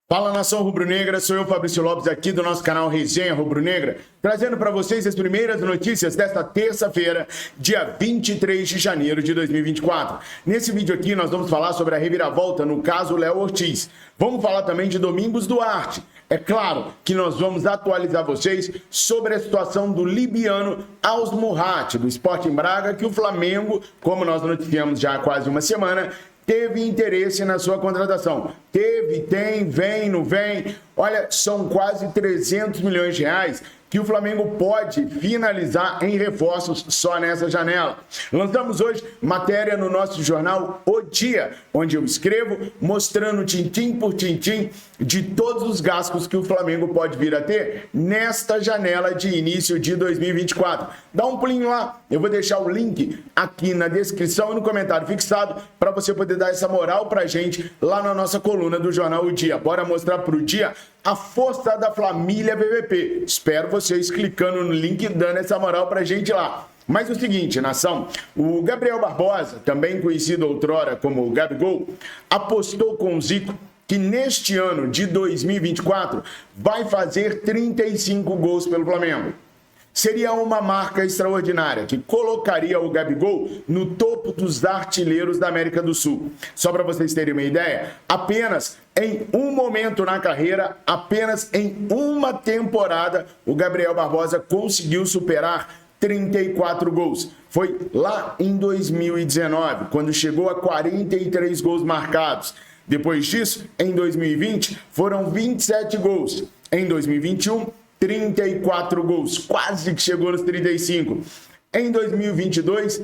Fala, nação rubro-negra, sou eu, Fabrício Lopes, aqui do nosso canal Resenha Rubro-Negra, trazendo para vocês as primeiras notícias desta terça-feira, dia 23 de janeiro de 2024. Nesse vídeo aqui nós vamos falar sobre a reviravolta no caso Léo Ortiz. Vamos falar também de Domingos Duarte. É claro que nós vamos atualizar vocês sobre a situação do libiano Aws Murrat, do Sporting Braga, que o Flamengo, como nós noticiamos já há quase uma semana, teve interesse na sua contratação. Teve, tem, vem, não vem. Olha, são quase 300 milhões de reais que o Flamengo pode finalizar em reforços só nessa janela. Lançamos hoje matéria no nosso jornal O Dia, onde eu escrevo mostrando tintim por tintim de todos os gastos que o Flamengo pode vir a ter nesta janela de início de 2024. Dá um pulinho lá, eu vou deixar o link aqui na descrição e no comentário fixado para você poder dar essa moral pra gente lá na nossa coluna do jornal O Dia. Bora mostrar pro dia a força da família VVP. Espero vocês clicando no link e dando essa moral pra gente lá. Mas o seguinte, nação, o Gabriel Barbosa, também conhecido outrora como o Gabigol, apostou com o Zico que neste ano de 2024 vai fazer 35 gols pelo Flamengo. Seria uma marca extraordinária que colocaria o Gabigol no topo dos artilheiros da América do Sul. Só para vocês terem uma ideia, apenas em um momento na carreira, apenas em uma temporada, o Gabriel Barbosa conseguiu superar 34 gols. Foi lá em 2019, quando chegou a 43 gols marcados. Depois disso, em 2020, foram 27 gols. Em 2021, 34 gols, quase que chegou nos 35. Em 2022,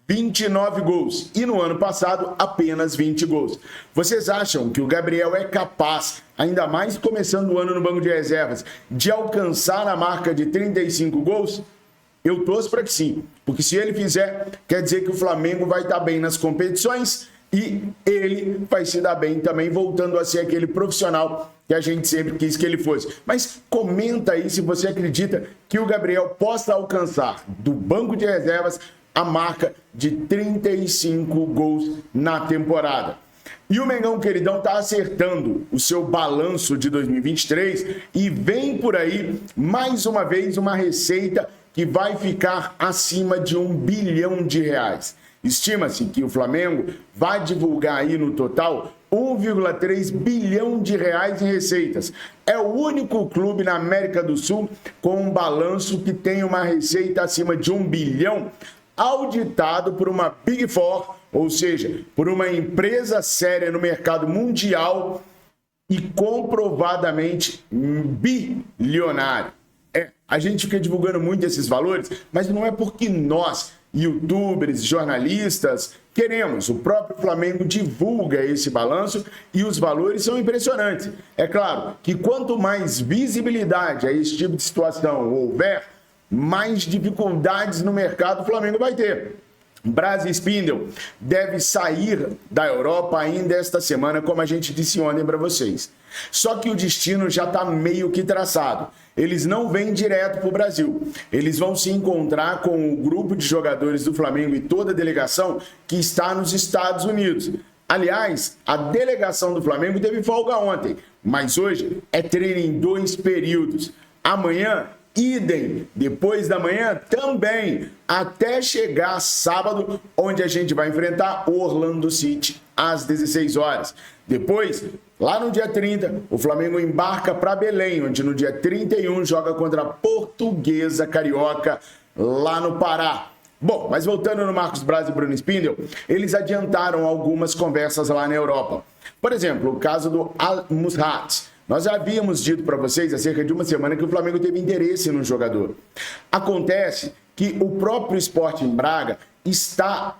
29 gols. E no ano passado, apenas 20 gols. Vocês acham que o Gabriel é capaz, ainda mais começando o ano no banco de reservas, de alcançar a marca de 35 gols? Eu torço para que sim, porque se ele fizer, quer dizer que o Flamengo vai estar bem nas competições e ele vai se dar bem também, voltando a ser aquele profissional que a gente sempre quis que ele fosse. Mas comenta aí se você acredita que o Gabriel possa alcançar do banco de reservas a marca de 35 gols na temporada. E o Mengão queridão está acertando o seu balanço de 2023 e vem por aí mais uma vez uma receita que vai ficar acima de R$1 bilhão. Estima-se que o Flamengo vai divulgar aí no total 1,3 bilhão de reais em receitas. É o único clube na América do Sul com um balanço que tem uma receita acima de 1 bilhão, auditado por uma Big Four, ou seja, por uma empresa séria no mercado mundial e comprovadamente bilionário. A gente fica divulgando muito esses valores, mas não é porque nós, youtubers, jornalistas, queremos. O próprio Flamengo divulga esse balanço e os valores são impressionantes. É claro que quanto mais visibilidade a esse tipo de situação houver, mais dificuldades no mercado o Flamengo vai ter. Braz Spindle deve sair da Europa ainda esta semana, como a gente disse ontem para vocês. Só que o destino já está meio que traçado. Eles não vêm direto para o Brasil. Eles vão se encontrar com o grupo de jogadores do Flamengo e toda a delegação que está nos Estados Unidos. Aliás, a delegação do Flamengo teve folga ontem, mas hoje é treino em 2 períodos. Amanhã, idem, depois da manhã também, até chegar sábado, onde a gente vai enfrentar o Orlando City às 16 horas. Depois, lá no dia 30, o Flamengo embarca para Belém, onde no dia 31 joga contra a Portuguesa Carioca, lá no Pará. Bom, mas voltando no Marcos Braz e Bruno Spindle, eles adiantaram algumas conversas lá na Europa. Por exemplo, o caso do Al Musrat. Nós já havíamos dito para vocês há cerca de uma semana que o Flamengo teve interesse no jogador. Acontece que o próprio Sporting Braga está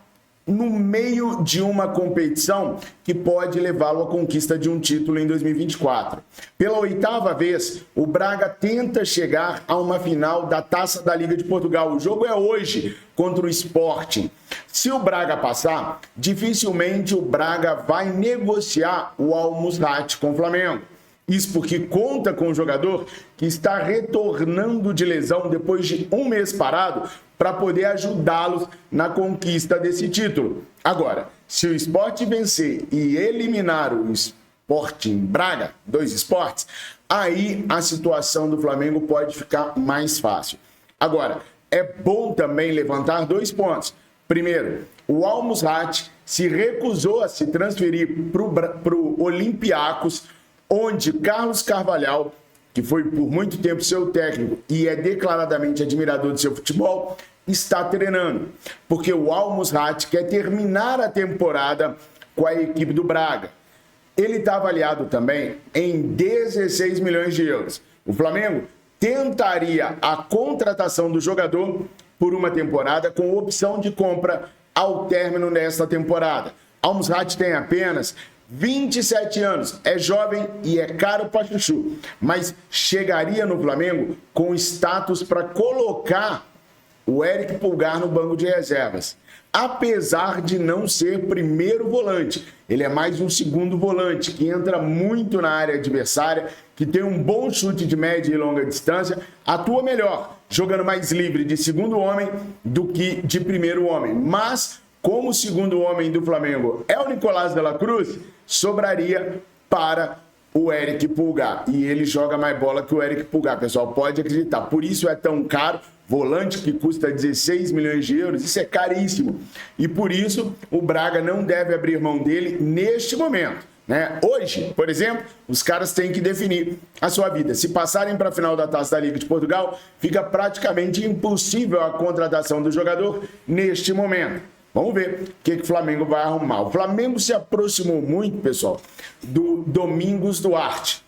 no meio de uma competição que pode levá-lo à conquista de um título em 2024. Pela 8ª vez, o Braga tenta chegar a uma final da Taça da Liga de Portugal. O jogo é hoje contra o Sporting. Se o Braga passar, dificilmente o Braga vai negociar o Al Musrat com o Flamengo. Isso porque conta com um jogador que está retornando de lesão depois de um mês parado para poder ajudá-los na conquista desse título. Agora, se o Sport vencer e eliminar Sporting Braga, 2 esportes, aí a situação do Flamengo pode ficar mais fácil. Agora, é bom também levantar 2 pontos. Primeiro, o Al Musrat se recusou a se transferir para o Olympiacos, onde Carlos Carvalhal, que foi por muito tempo seu técnico e é declaradamente admirador do seu futebol, está treinando. Porque o Al Musrat quer terminar a temporada com a equipe do Braga. Ele está avaliado também em 16 milhões de euros. O Flamengo tentaria a contratação do jogador por uma temporada com opção de compra ao término desta temporada. Al Musrat tem apenas 27 anos, é jovem e é caro para chuchu, mas chegaria no Flamengo com status para colocar o Eric Pulgar no banco de reservas. Apesar de não ser primeiro volante, ele é mais um segundo volante, que entra muito na área adversária, que tem um bom chute de média e longa distância, atua melhor, jogando mais livre de segundo homem do que de primeiro homem. Mas, como o segundo homem do Flamengo é o Nicolás de la Cruz, sobraria para o Eric Pulgar. E ele joga mais bola que o Eric Pulgar, pessoal, pode acreditar. Por isso é tão caro. Volante que custa 16 milhões de euros, isso é caríssimo. E por isso o Braga não deve abrir mão dele neste momento, né? Hoje, por exemplo, os caras têm que definir a sua vida. Se passarem para a final da Taça da Liga de Portugal, fica praticamente impossível a contratação do jogador neste momento. Vamos ver o que o Flamengo vai arrumar. O Flamengo se aproximou muito, pessoal, do Domingos Duarte.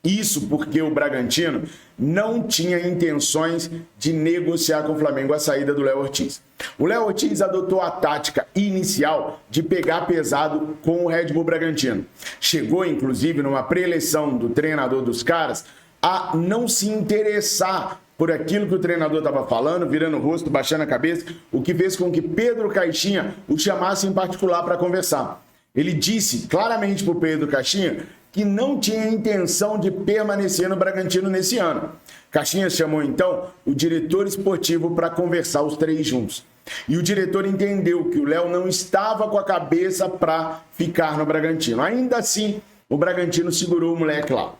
Isso porque o Bragantino não tinha intenções de negociar com o Flamengo a saída do Léo Ortiz. O Léo Ortiz adotou a tática inicial de pegar pesado com o Red Bull Bragantino. Chegou, inclusive, numa pré-eleição do treinador dos caras, a não se interessar por aquilo que o treinador estava falando, virando o rosto, baixando a cabeça, o que fez com que Pedro Caixinha o chamasse em particular para conversar. Ele disse claramente para o Pedro Caixinha que não tinha intenção de permanecer no Bragantino nesse ano. Caixinha chamou, então, o diretor esportivo para conversar os 3 juntos. E o diretor entendeu que o Léo não estava com a cabeça para ficar no Bragantino. Ainda assim, o Bragantino segurou o moleque lá.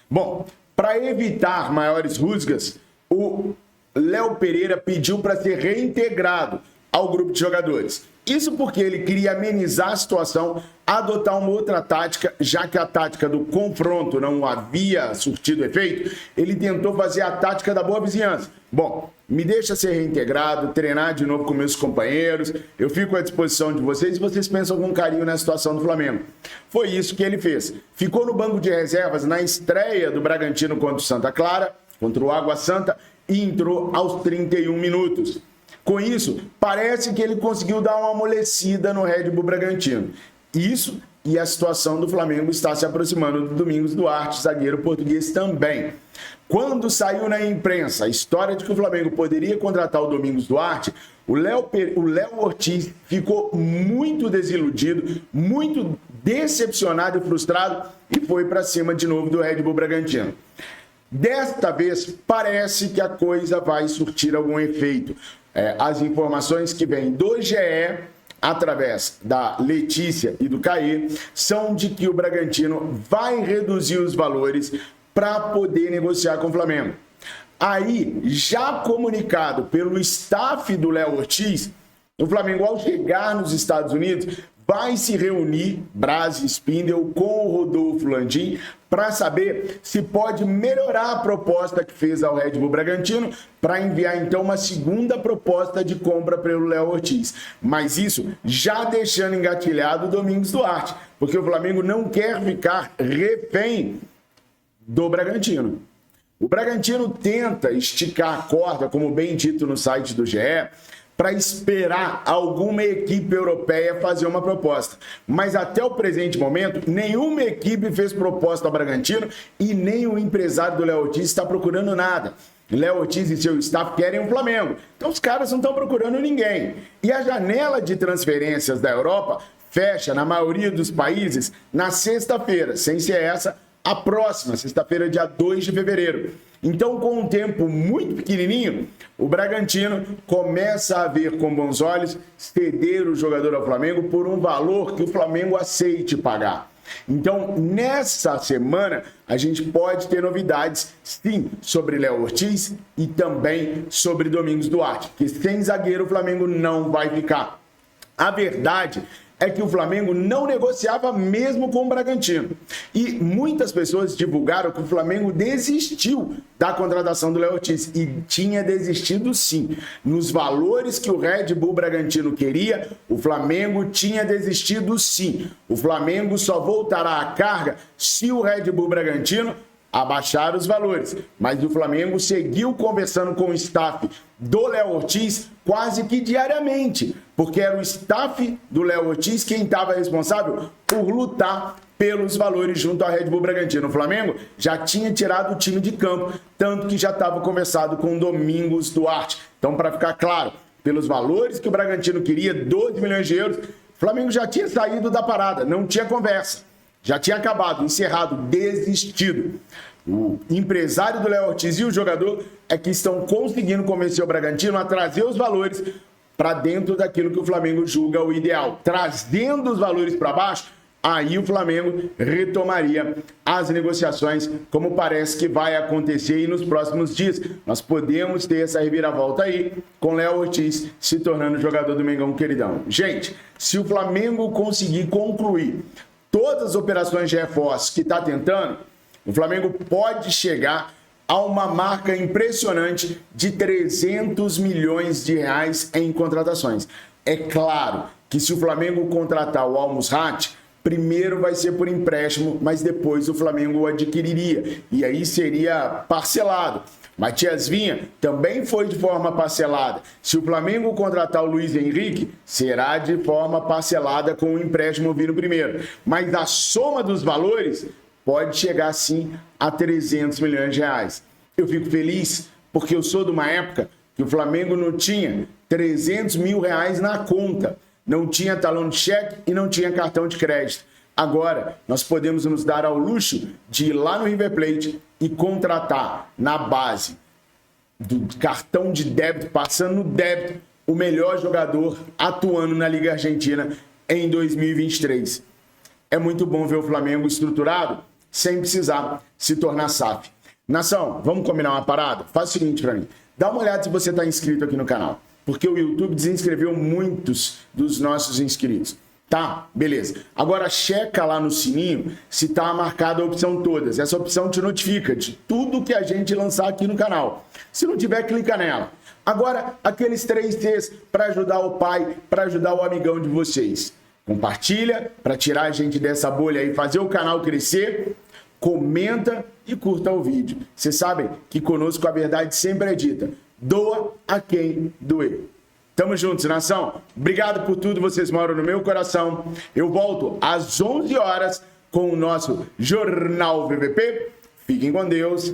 Bom, para evitar maiores rusgas, o Léo Pereira pediu para ser reintegrado ao grupo de jogadores. Isso porque ele queria amenizar a situação, adotar uma outra tática, já que a tática do confronto não havia surtido efeito, ele tentou fazer a tática da boa vizinhança. Bom, me deixa ser reintegrado, treinar de novo com meus companheiros, eu fico à disposição de vocês e vocês pensam com carinho na situação do Flamengo. Foi isso que ele fez. Ficou no banco de reservas na estreia do Bragantino contra o Santa Clara, contra o Água Santa, e entrou aos 31 minutos. Com isso, parece que ele conseguiu dar uma amolecida no Red Bull Bragantino. Isso e a situação do Flamengo está se aproximando do Domingos Duarte, zagueiro português também. Quando saiu na imprensa a história de que o Flamengo poderia contratar o Domingos Duarte, o Léo Ortiz ficou muito desiludido, muito decepcionado e frustrado e foi para cima de novo do Red Bull Bragantino. Desta vez, parece que a coisa vai surtir algum efeito. As informações que vêm do GE, através da Letícia e do Caê, são de que o Bragantino vai reduzir os valores para poder negociar com o Flamengo. Aí, já comunicado pelo staff do Léo Ortiz, o Flamengo, ao chegar nos Estados Unidos, vai se reunir, Braz e Spindel, com o Rodolfo Landim, para saber se pode melhorar a proposta que fez ao Red Bull Bragantino, para enviar então uma segunda proposta de compra pelo Léo Ortiz. Mas isso já deixando engatilhado o Domingos Duarte, porque o Flamengo não quer ficar refém do Bragantino. O Bragantino tenta esticar a corda, como bem dito no site do GE, para esperar alguma equipe europeia fazer uma proposta. Mas até o presente momento, nenhuma equipe fez proposta ao Bragantino e nem o empresário do Léo Ortiz está procurando nada. Léo Ortiz e seu staff querem o Flamengo. Então os caras não estão procurando ninguém. E a janela de transferências da Europa fecha, na maioria dos países, na sexta-feira, sem ser essa, a próxima, sexta-feira, dia 2 de fevereiro. Então, com um tempo muito pequenininho, o Bragantino começa a ver com bons olhos ceder o jogador ao Flamengo por um valor que o Flamengo aceite pagar. Então, nessa semana, a gente pode ter novidades, sim, sobre Léo Ortiz e também sobre Domingos Duarte, que sem zagueiro o Flamengo não vai ficar. A verdade é que o Flamengo não negociava mesmo com o Bragantino. E muitas pessoas divulgaram que o Flamengo desistiu da contratação do Léo Ortiz. E tinha desistido sim. Nos valores que o Red Bull Bragantino queria, o Flamengo tinha desistido sim. O Flamengo só voltará à carga se o Red Bull Bragantino abaixar os valores. Mas o Flamengo seguiu conversando com o staff do Léo Ortiz quase que diariamente, porque era o staff do Léo Ortiz quem estava responsável por lutar pelos valores junto ao Red Bull Bragantino. O Flamengo já tinha tirado o time de campo, tanto que já estava conversado com Domingos Duarte. Então, para ficar claro, pelos valores que o Bragantino queria, 12 milhões de euros, o Flamengo já tinha saído da parada, não tinha conversa. Já tinha acabado, encerrado, desistido. O empresário do Léo Ortiz e o jogador é que estão conseguindo convencer o Bragantino a trazer os valores para dentro daquilo que o Flamengo julga o ideal. Trazendo os valores para baixo, aí o Flamengo retomaria as negociações, como parece que vai acontecer aí nos próximos dias. Nós podemos ter essa reviravolta aí, com Léo Ortiz se tornando jogador do Mengão queridão. Gente, se o Flamengo conseguir concluir todas as operações de reforço que está tentando, o Flamengo pode chegar a uma marca impressionante de 300 milhões de reais em contratações. É claro que se o Flamengo contratar o Al Musrati, primeiro vai ser por empréstimo, mas depois o Flamengo o adquiriria. E aí seria parcelado. Matias Vinha também foi de forma parcelada. Se o Flamengo contratar o Luiz Henrique, será de forma parcelada com o empréstimo vindo primeiro. Mas a soma dos valores pode chegar sim a 300 milhões de reais. Eu fico feliz porque eu sou de uma época que o Flamengo não tinha 300 mil reais na conta. Não tinha talão de cheque e não tinha cartão de crédito. Agora, nós podemos nos dar ao luxo de ir lá no River Plate e contratar na base do cartão de débito, passando no débito, o melhor jogador atuando na Liga Argentina em 2023. É muito bom ver o Flamengo estruturado sem precisar se tornar SAF. Nação, vamos combinar uma parada? Faz o seguinte para mim. Dá uma olhada se você está inscrito aqui no canal, porque o YouTube desinscreveu muitos dos nossos inscritos. Tá? Beleza. Agora checa lá no sininho se tá marcada a opção todas. Essa opção te notifica de tudo que a gente lançar aqui no canal. Se não tiver, clica nela. Agora, aqueles 3 Cs para ajudar o pai, para ajudar o amigão de vocês. Compartilha para tirar a gente dessa bolha e fazer o canal crescer. Comenta e curta o vídeo. Vocês sabem que conosco a verdade sempre é dita. Doa a quem doer. Tamo juntos, nação. Obrigado por tudo, vocês moram no meu coração. Eu volto às 11 horas com o nosso Jornal VVP. Fiquem com Deus.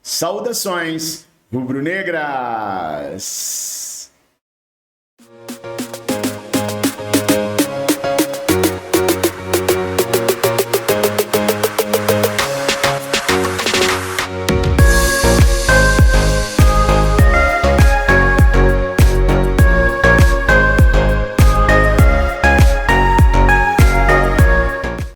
Saudações rubro-negras.